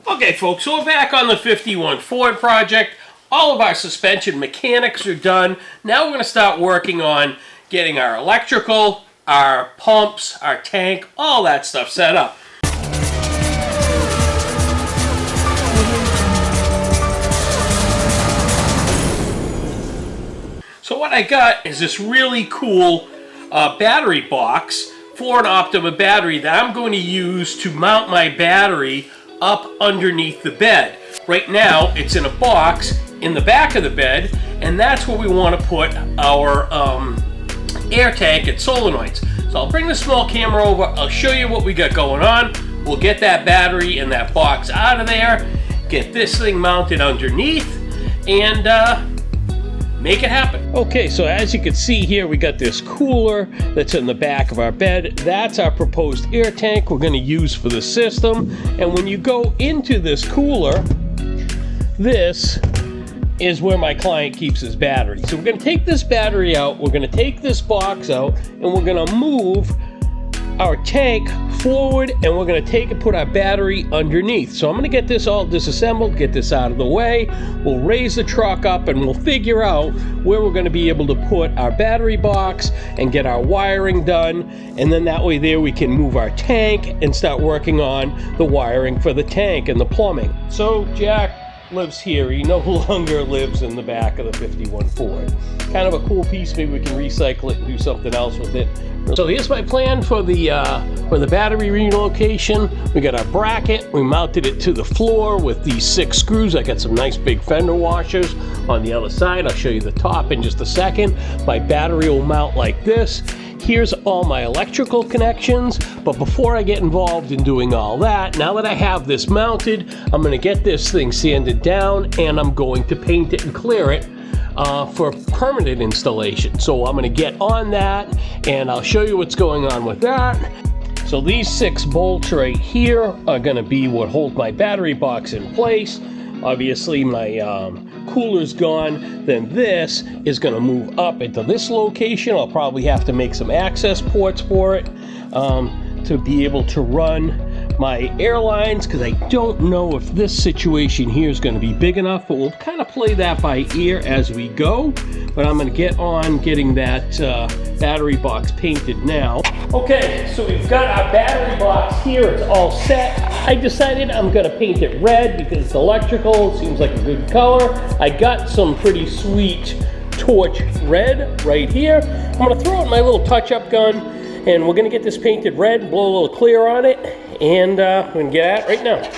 Okay folks, so we're back on the 51 Ford project. All of our suspension mechanics are done. Now we're going to start working on getting our electrical, our pumps, our tank, all that stuff set up. So what I got is this really cool battery box for an Optima battery that I'm going to use to mount my battery up underneath the bed. Right now it's in a box in the back of the bed, and that's where we want to put our air tank and solenoids. So I'll bring the small camera over, I'll show you what we got going on. We'll get that battery and that box out of there, get this thing mounted underneath, and make it happen. Okay, so as you can see here, we got this cooler that's in the back of our bed. That's our proposed air tank we're going to use for the system. And when you go into this cooler, this is where my client keeps his battery. So we're going to take this battery out, we're going to take this box out, and we're going to move our tank forward, and we're going to take and put our battery underneath. So I'm going to get this all disassembled, get this out of the way. We'll raise the truck up and we'll figure out where we're going to be able to put our battery box and get our wiring done, and then that way there we can move our tank and start working on the wiring for the tank and the plumbing. So Jack lives here. He no longer lives in the back of the 51 Ford. Kind of a cool piece. Maybe we can recycle it and do something else with it. So here's my plan for the battery relocation. We got our bracket. We mounted it to the floor with these 6 screws. I got some nice big fender washers on the other side. I'll show you the top in just a second. My battery will mount like this. Here's all my electrical connections, but before I get involved in doing all that, now that I have this mounted, I'm going to get this thing sanded down and I'm going to paint it and clear it for permanent installation. So I'm going to get on that and I'll show you what's going on with that. So these 6 bolts right here are going to be what hold my battery box in place. Obviously my cooler's gone, then this is going to move up into this location. I'll probably have to make some access ports for it to be able to run my airlines, because I don't know if this situation here is going to be big enough, but we'll kind of play that by ear as we go. But I'm going to get on getting that battery box painted now. Okay, so we've got our battery box here. It's all set. I decided I'm going to paint it red because it's electrical. It seems like a good color. I got some pretty sweet torch red right here. I'm going to throw out my little touch-up gun, and we're going to get this painted red, blow a little clear on it, and we're going to get at it right now.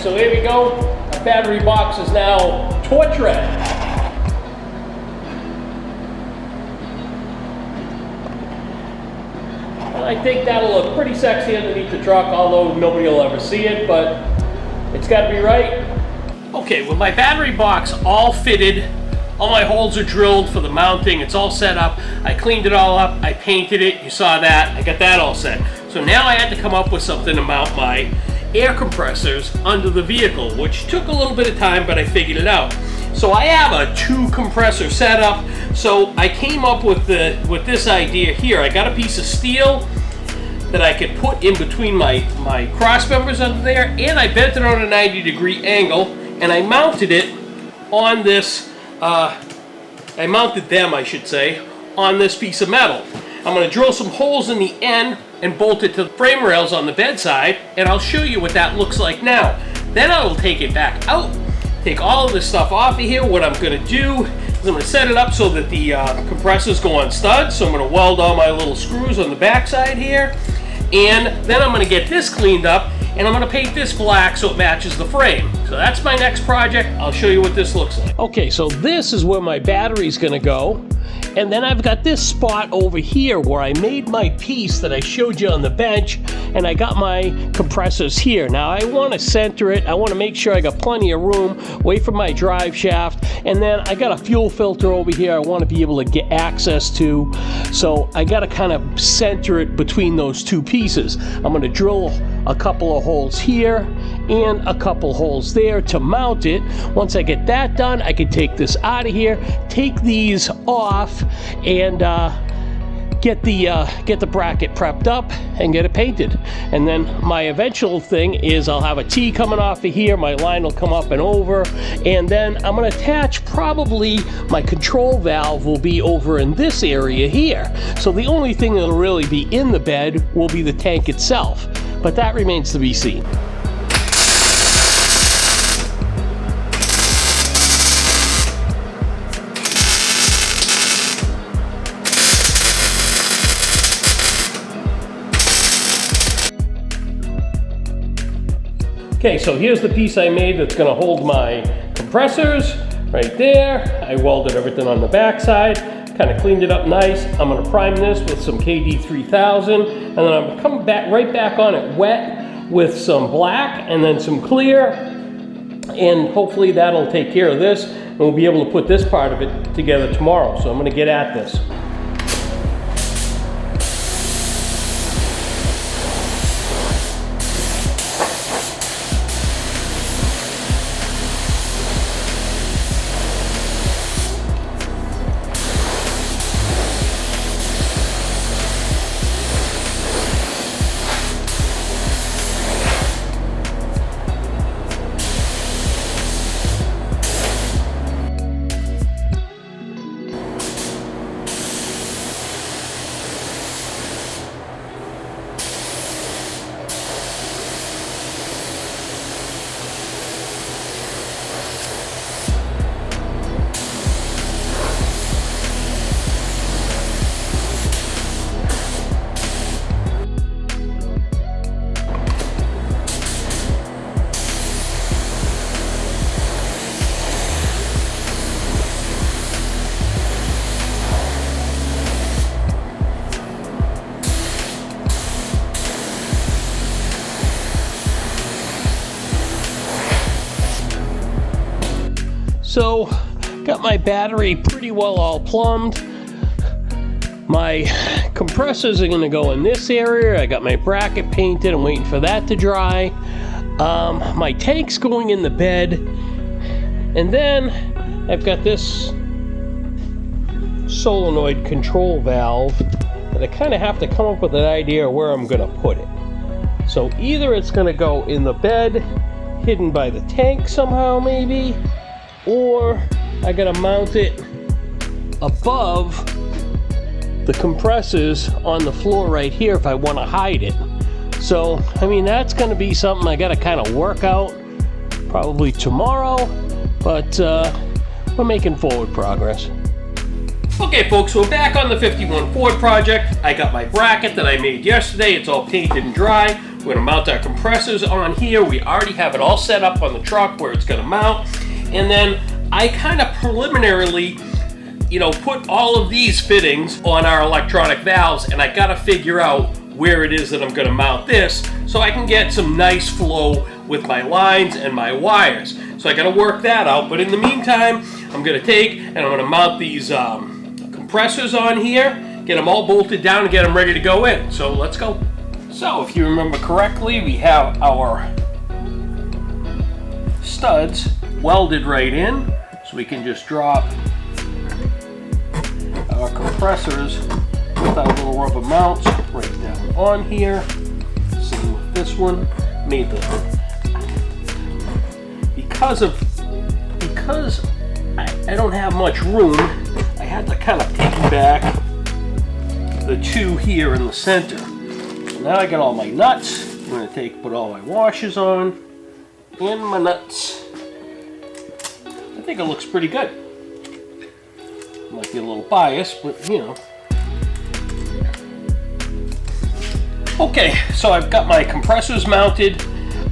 So here we go. Our battery box is now torch red. And I think that'll look pretty sexy underneath the truck, although nobody will ever see it, but it's got to be right. Okay, with my battery box all fitted, all my holes are drilled for the mounting, it's all set up, I cleaned it all up, I painted it, you saw that, I got that all set. So now I had to come up with something to mount my air compressors under the vehicle, which took a little bit of time, but I figured it out. So I have a 2 compressor setup, so I came up with this idea here. I got a piece of steel that I could put in between my cross members under there, and I bent it on a 90-degree angle, and I mounted it on this, I mounted them, I should say, on this piece of metal. I'm going to drill some holes in the end and bolt it to the frame rails on the bedside, and I'll show you what that looks like now. Then I'll take it back out, take all of this stuff off of here. What I'm going to do is I'm going to set it up so that the compressors go on studs. So I'm going to weld all my little screws on the back side here, and then I'm going to get this cleaned up, and I'm going to paint this black so it matches the frame. So that's my next project. I'll show you what this looks like. Okay, so this is where my battery's going to go. And then I've got this spot over here where I made my piece that I showed you on the bench, and I got my compressors here. Now I want to center it. I want to make sure I got plenty of room away from my drive shaft. And then I got a fuel filter over here I want to be able to get access to. So I got to kind of center it between those 2 pieces. I'm going to drill a couple of holes here and a couple holes there to mount it. Once I get that done, I can take this out of here, take these off, and get the bracket prepped up and get it painted. And then my eventual thing is I'll have a T coming off of here, my line will come up and over, and then I'm going to attach, probably my control valve will be over in this area here. So the only thing that'll really be in the bed will be the tank itself, but that remains to be seen. Okay, so here's the piece I made that's going to hold my compressors right there. I welded everything on the back side, kind of cleaned it up nice. I'm going to prime this with some KD3000, and then I'm going to come back right back on it wet with some black and then some clear, and hopefully that'll take care of this, and we'll be able to put this part of it together tomorrow. So I'm going to get at this. So, got my battery pretty well all plumbed. My compressors are going to go in this area. I got my bracket painted. I'm waiting for that to dry. My tank's going in the bed. And then I've got this solenoid control valve that I kind of have to come up with an idea of where I'm going to put it. So either it's going to go in the bed, hidden by the tank somehow maybe, or I got to mount it above the compressors on the floor right here if I want to hide it. So, I mean, that's going to be something I got to kind of work out probably tomorrow, but we're making forward progress. Okay folks, so we're back on the 51 Ford project. I got my bracket that I made yesterday. It's all painted and dry. We're going to mount our compressors on here. We already have it all set up on the truck where it's going to mount. And then I kind of preliminarily, put all of these fittings on our electronic valves, and I got to figure out where it is that I'm going to mount this so I can get some nice flow with my lines and my wires. So I got to work that out. But in the meantime, I'm going to take and I'm going to mount these compressors on here, get them all bolted down and get them ready to go in. So let's go. So if you remember correctly, we have our studs welded right in. So we can just drop our compressors with our little rubber mounts right down on here. Same with this one. Made the because I don't have much room, I had to kind of piggyback the two here in the center. So now I got all my nuts. I'm going to put all my washers on and my nuts. I think it looks pretty good. Might be a little biased, but you know. Okay, so I've got my compressors mounted.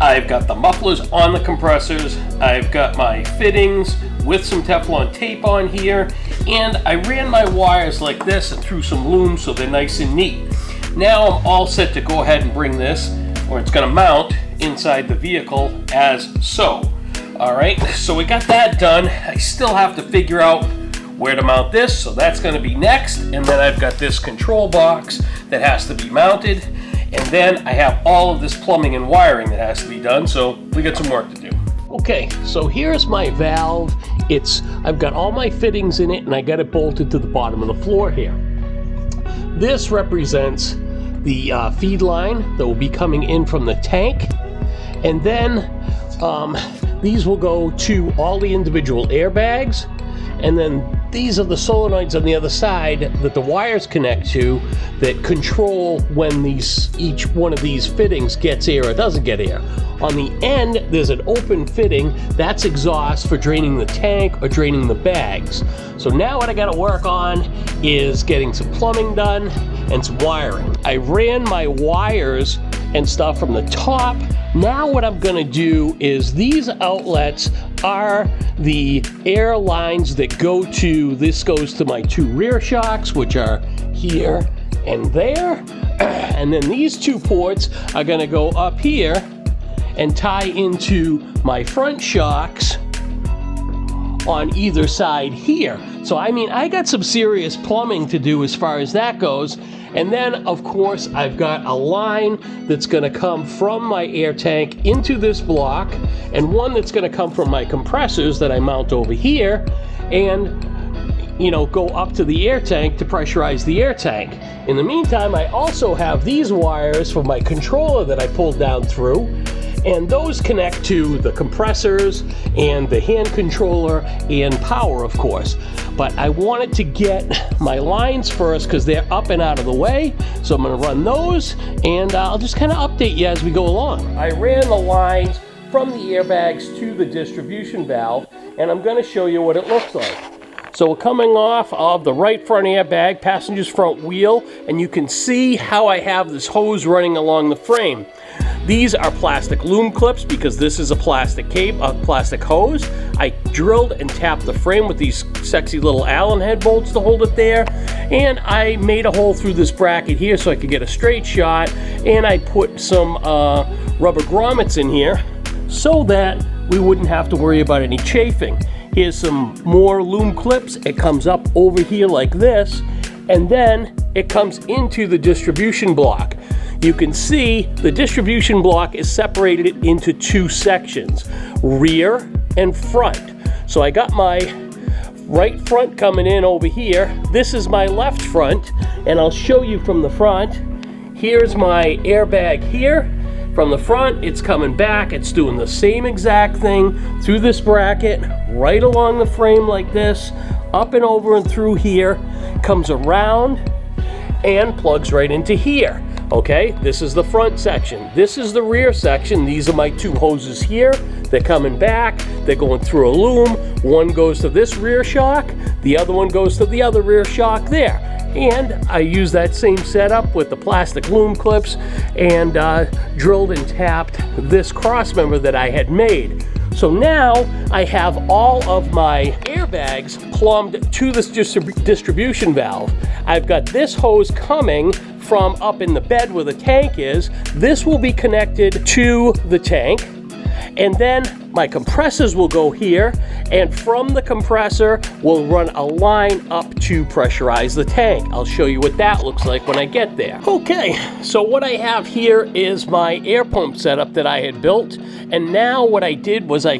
I've got the mufflers on the compressors. I've got my fittings with some Teflon tape on here. And I ran my wires like this and threw some loom so they're nice and neat. Now I'm all set to go ahead and bring this, or it's going to mount inside the vehicle as so. Alright, so we got that done. I still have to figure out where to mount this, so that's going to be next. And then I've got this control box that has to be mounted. And then I have all of this plumbing and wiring that has to be done, so we got some work to do. Okay, so here's my valve. I've got all my fittings in it and I got it bolted to the bottom of the floor here. This represents the feed line that will be coming in from the tank. And then these will go to all the individual airbags. And then these are the solenoids on the other side that the wires connect to that control when each one of these fittings gets air or doesn't get air. On the end, there's an open fitting. That's exhaust for draining the tank or draining the bags. So now what I got to work on is getting some plumbing done and some wiring. I ran my wires and stuff from the top. Now what I'm going to do is these outlets are the air lines that go to, this goes to my two rear shocks, which are here and there. And then these two ports are going to go up here and tie into my front shocks on either side here. So I mean, I got some serious plumbing to do as far as that goes. And then, of course, I've got a line that's going to come from my air tank into this block, and one that's going to come from my compressors that I mount over here, and, you know, go up to the air tank to pressurize the air tank. In the meantime, I also have these wires for my controller that I pulled down through, and those connect to the compressors and the hand controller and power, of course. But I wanted to get my lines first because they're up and out of the way. So I'm going to run those, and I'll just kind of update you as we go along. I ran the lines from the airbags to the distribution valve, and I'm going to show you what it looks like. So we're coming off of the right front airbag, passenger's front wheel, and you can see how I have this hose running along the frame. These are plastic loom clips because this is a plastic plastic hose. I drilled and tapped the frame with these sexy little Allen head bolts to hold it there. And I made a hole through this bracket here so I could get a straight shot. And I put some rubber grommets in here so that we wouldn't have to worry about any chafing. Here's some more loom clips. It comes up over here like this, and then it comes into the distribution block. You can see the distribution block is separated into two sections, rear and front. So I got my right front coming in over here. This is my left front, and I'll show you from the front. Here's my airbag here. From the front, it's coming back. It's doing the same exact thing through this bracket, right along the frame like this, up and over and through here, comes around and plugs right into here. Okay, this is the front section. This is the rear section. These are my two hoses here. They're coming back. They're going through a loom. One goes to this rear shock. The other one goes to the other rear shock there. And I use that same setup with the plastic loom clips and drilled and tapped this cross member that I had made. So now I have all of my airbags plumbed to this distribution valve. I've got this hose coming from up in the bed where the tank is. This will be connected to the tank. And then my compressors will go here, and from the compressor, we'll run a line up to pressurize the tank. I'll show you what that looks like when I get there. Okay, so what I have here is my air pump setup that I had built, and now what I did was I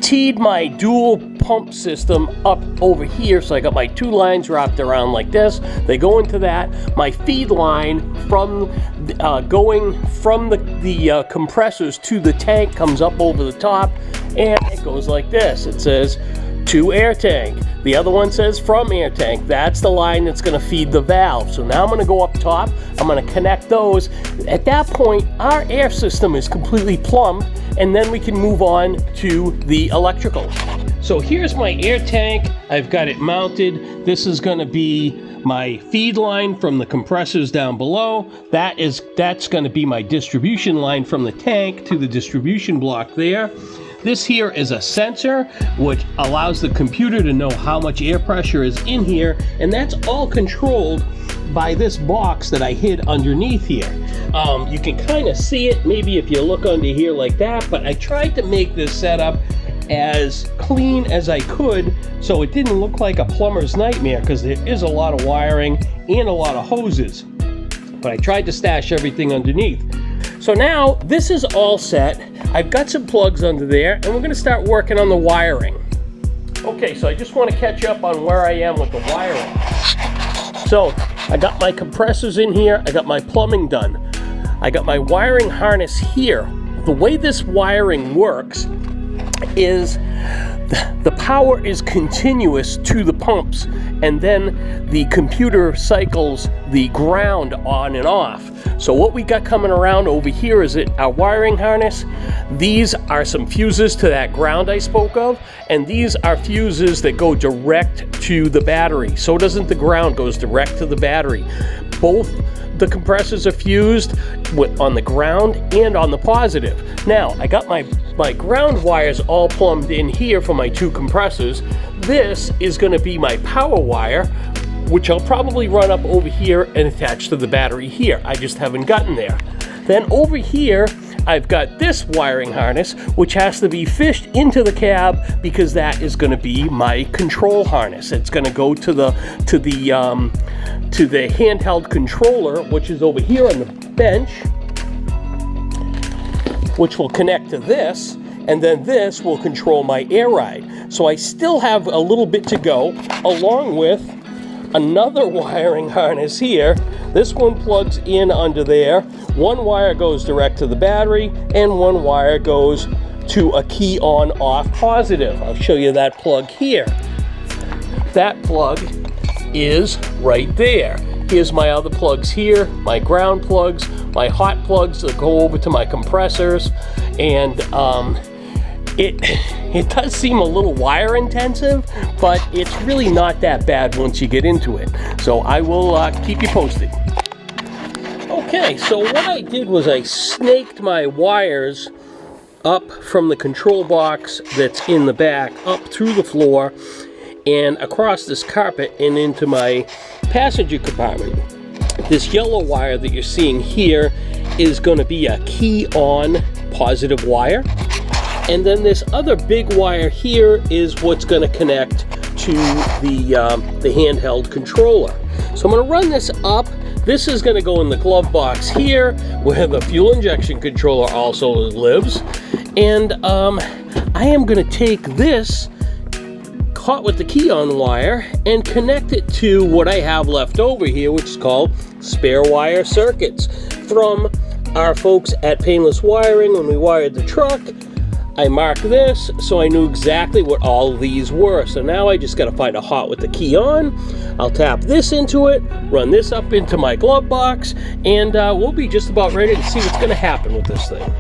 teed my dual pump system up over here. So I got my two lines wrapped around like this. They go into that. My feed line from going from the compressors to the tank comes up over the top, and it goes like this. It says to air tank. The other one says from air tank. That's the line that's going to feed the valve. So now I'm going to go up top. I'm going to connect those. At that point, our air system is completely plumbed, and then we can move on to the electrical. So here's my air tank. I've got it mounted. This is going to be my feed line from the compressors down below. That's going to be my distribution line from the tank to the distribution block there. This here is a sensor which allows the computer to know how much air pressure is in here, and that's all controlled by this box that I hid underneath here. You can kind of see it maybe if you look under here like that, but I tried to make this setup as clean as I could so it didn't look like a plumber's nightmare, because there is a lot of wiring and a lot of hoses. But I tried to stash everything underneath. So now this is all set. I've got some plugs under there, and we're going to start working on the wiring. Okay, so I just want to catch up on where I am with the wiring. So I got my compressors in here. I got my plumbing done. I got my wiring harness here. The way this wiring works is the power is continuous to the pumps, and then the computer cycles the ground on and off. So what we got coming around over here is our wiring harness. These are some fuses to that ground I spoke of, and these are fuses that go direct to the battery. So doesn't the ground, goes direct to the battery. Both the compressors are fused on the ground and on the positive. Now, I got my ground wires all plumbed in here for my two compressors. This is going to be my power wire, which I'll probably run up over here and attach to the battery here. I just haven't gotten there. Then over here, I've got this wiring harness, which has to be fished into the cab because that is going to be my control harness. It's going to go to the handheld controller, which is over here on the bench, which will connect to this, and then this will control my air ride. So I still have a little bit to go, along with another wiring harness here. This one plugs in under there. One wire goes direct to the battery, and one wire goes to a key on off positive. I'll show you that plug here. That plug is right there. Here's my other plugs here, my ground plugs, my hot plugs that go over to my compressors, and it does seem a little wire intensive, but it's really not that bad once you get into it. So I will keep you posted. Okay, so what I did was I snaked my wires up from the control box that's in the back, up through the floor, and across this carpet and into my passenger compartment. This yellow wire that you're seeing here is going to be a key on positive wire. And then this other big wire here is what's going to connect to the handheld controller. So I'm going to run this up. This is going to go in the glove box here, where the fuel injection controller also lives. And I am going to take this caught with the key on wire and connect it to what I have left over here, which is called spare wire circuits from our folks at Painless Wiring. When we wired the truck, I marked this so I knew exactly what all these were. So now I just got to find a hot with the key on. I'll tap this into it, run this up into my glove box, and we'll be just about ready to see what's going to happen with this thing.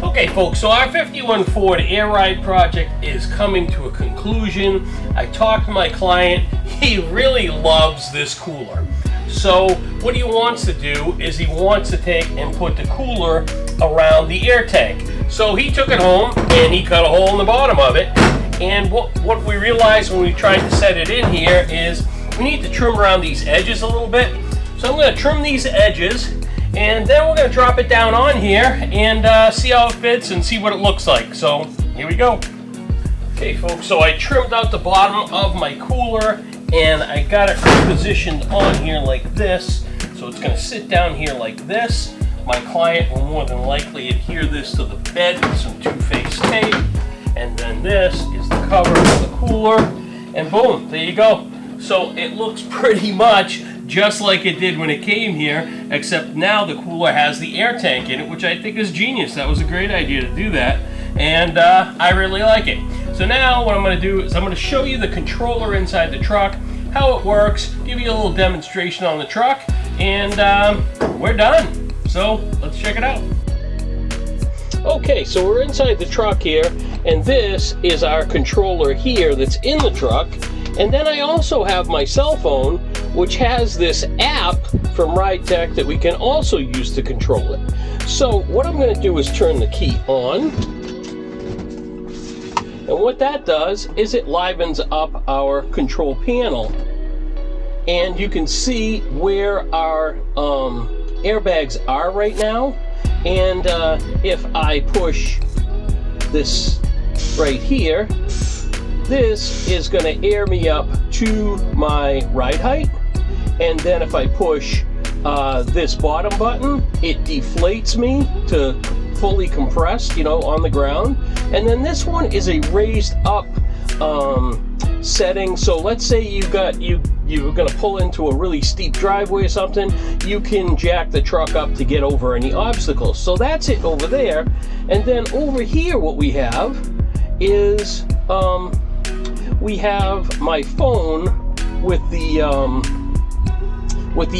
Okay folks, so our 51 Ford Air Ride project is coming to a conclusion. I talked to my client. He really loves this cooler. So what he wants to do is he wants to take and put the cooler around the air tank. So he took it home and he cut a hole in the bottom of it. And what we realized when we tried to set it in here is we need to trim around these edges a little bit. So I'm going to trim these edges, And then we're going to drop it down on here and see how it fits and see what it looks like. So here we go. Okay folks, so I trimmed out the bottom of my cooler and I got it positioned on here like this. So it's going to sit down here like this. My client will more than likely adhere this to the bed with some two-face tape. And then this is the cover for the cooler. And boom, there you go. So it looks pretty much just like it did when it came here, except now the cooler has the air tank in it, which I think is genius. That was a great idea to do that. And I really like it. So now what I'm going to do is I'm going to show you the controller inside the truck, how it works, give you a little demonstration on the truck, and we're done. So let's check it out. Okay, so we're inside the truck here, and this is our controller here that's in the truck. And then I also have my cell phone, which has this app from Ridetech that we can also use to control it. So what I'm going to do is turn the key on. And what that does is it livens up our control panel. And you can see where our airbags are right now. And if I push this right here, this is going to air me up to my ride height. And then if I push this bottom button, it deflates me to fully compressed, you know, on the ground. And then this one is a raised up setting. So let's say you're going to pull into a really steep driveway or something, you can jack the truck up to get over any obstacles. So that's it over there. And then over here what we have is we have my phone with the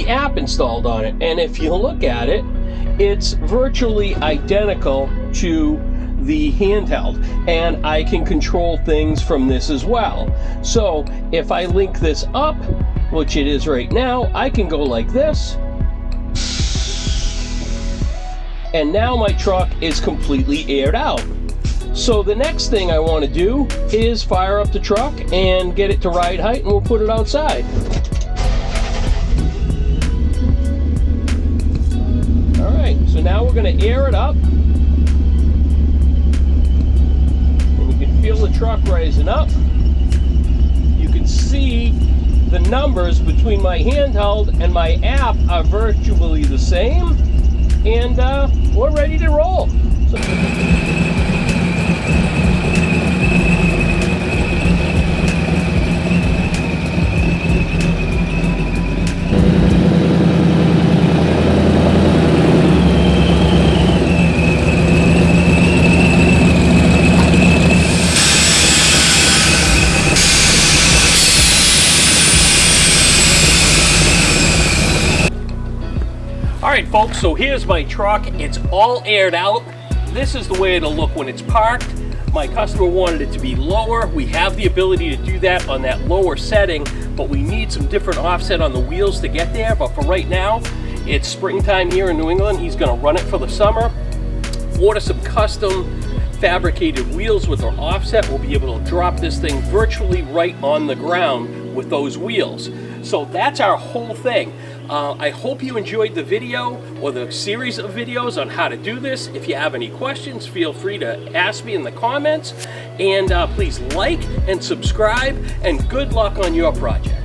app installed on it. And if you look at it, it's virtually identical to the handheld, and I can control things from this as well. So if I link this up, which it is right now, I can go like this, and now my truck is completely aired out. So the next thing I want to do is fire up the truck and get it to ride height, and we'll put it outside. All right, so now we're going to air it up. Feel the truck rising up. You can see the numbers between my handheld and my app are virtually the same, and we're ready to roll. Alright folks, so here's my truck. It's all aired out. This is the way it'll look when it's parked. My customer wanted it to be lower. We have the ability to do that on that lower setting, but we need some different offset on the wheels to get there. But for right now, it's springtime here in New England. He's going to run it for the summer. Order some custom fabricated wheels with our offset. We'll be able to drop this thing virtually right on the ground with those wheels. So that's our whole thing. I hope you enjoyed the video or the series of videos on how to do this. If you have any questions, feel free to ask me in the comments. And please like and subscribe, and good luck on your project.